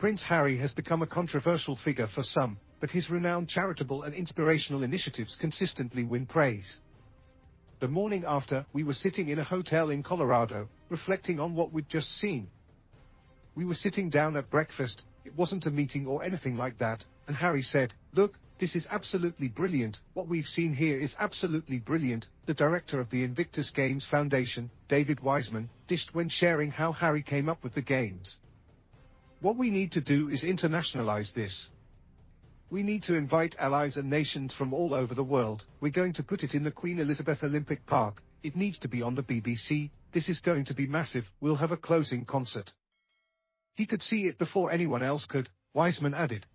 Prince Harry has become a controversial figure for some, but his renowned charitable and inspirational initiatives consistently win praise. The morning after, we were sitting in a hotel in Colorado, reflecting on what we'd just seen. We were sitting down at breakfast, it wasn't a meeting or anything like that, and Harry said, "Look, this is absolutely brilliant, what we've seen here is absolutely brilliant." The director of the Invictus Games Foundation, David Wiseman, dished when sharing how Harry came up with the games. "What we need to do is internationalize this. We need to invite allies and nations from all over the world. We're going to put it in the Queen Elizabeth Olympic Park. It needs to be on the BBC. This is going to be massive. We'll have a closing concert." He could see it before anyone else could, Wiseman added.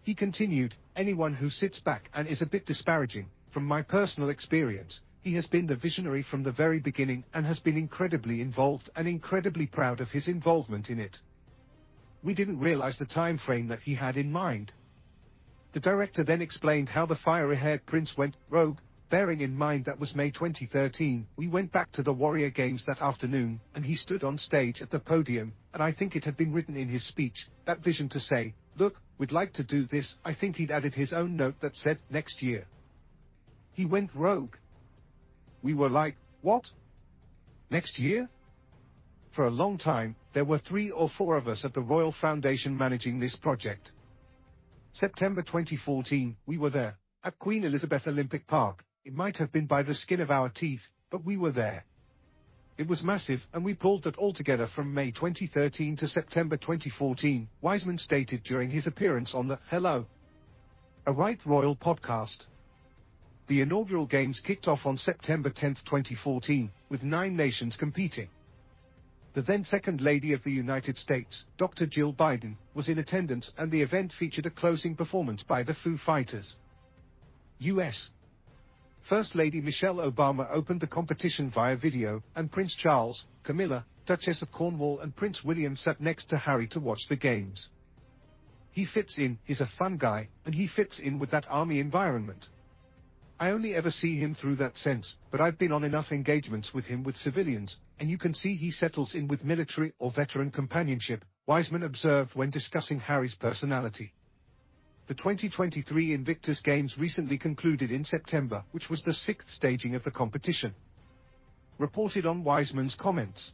He continued, "Anyone who sits back and is a bit disparaging, from my personal experience, he has been the visionary from the very beginning and has been incredibly involved and incredibly proud of his involvement in it. We didn't realize the time frame that he had in mind." The director then explained how the fiery-haired prince went rogue, bearing in mind that was May 2013. "We went back to the Warrior Games that afternoon, and he stood on stage at the podium, and I think it had been written in his speech, that vision to say, 'Look, we'd like to do this.' I think he'd added his own note that said, 'next year.' He went rogue. We were like, what? Next year?" For a long time, there were 3 or 4 of us at the Royal Foundation managing this project. September 2014, we were there, at Queen Elizabeth Olympic Park. It might have been by the skin of our teeth, but we were there. It was massive, and we pulled that all together from May 2013 to September 2014, Wiseman stated during his appearance on the Hello, A Right Royal podcast. The inaugural games kicked off on September 10, 2014, with 9 nations competing. The then Second Lady of the United States, Dr. Jill Biden, was in attendance, and the event featured a closing performance by the Foo Fighters. U.S. First Lady Michelle Obama opened the competition via video, and Prince Charles, Camilla, Duchess of Cornwall and Prince William sat next to Harry to watch the games. He fits in, he's a fun guy, and he fits in with that army environment. I only ever see him through that sense, but I've been on enough engagements with him with civilians, and you can see he settles in with military or veteran companionship," Wiseman observed when discussing Harry's personality. The 2023 Invictus Games recently concluded in September, which was the 6th staging of the competition. Reported on Wiseman's comments.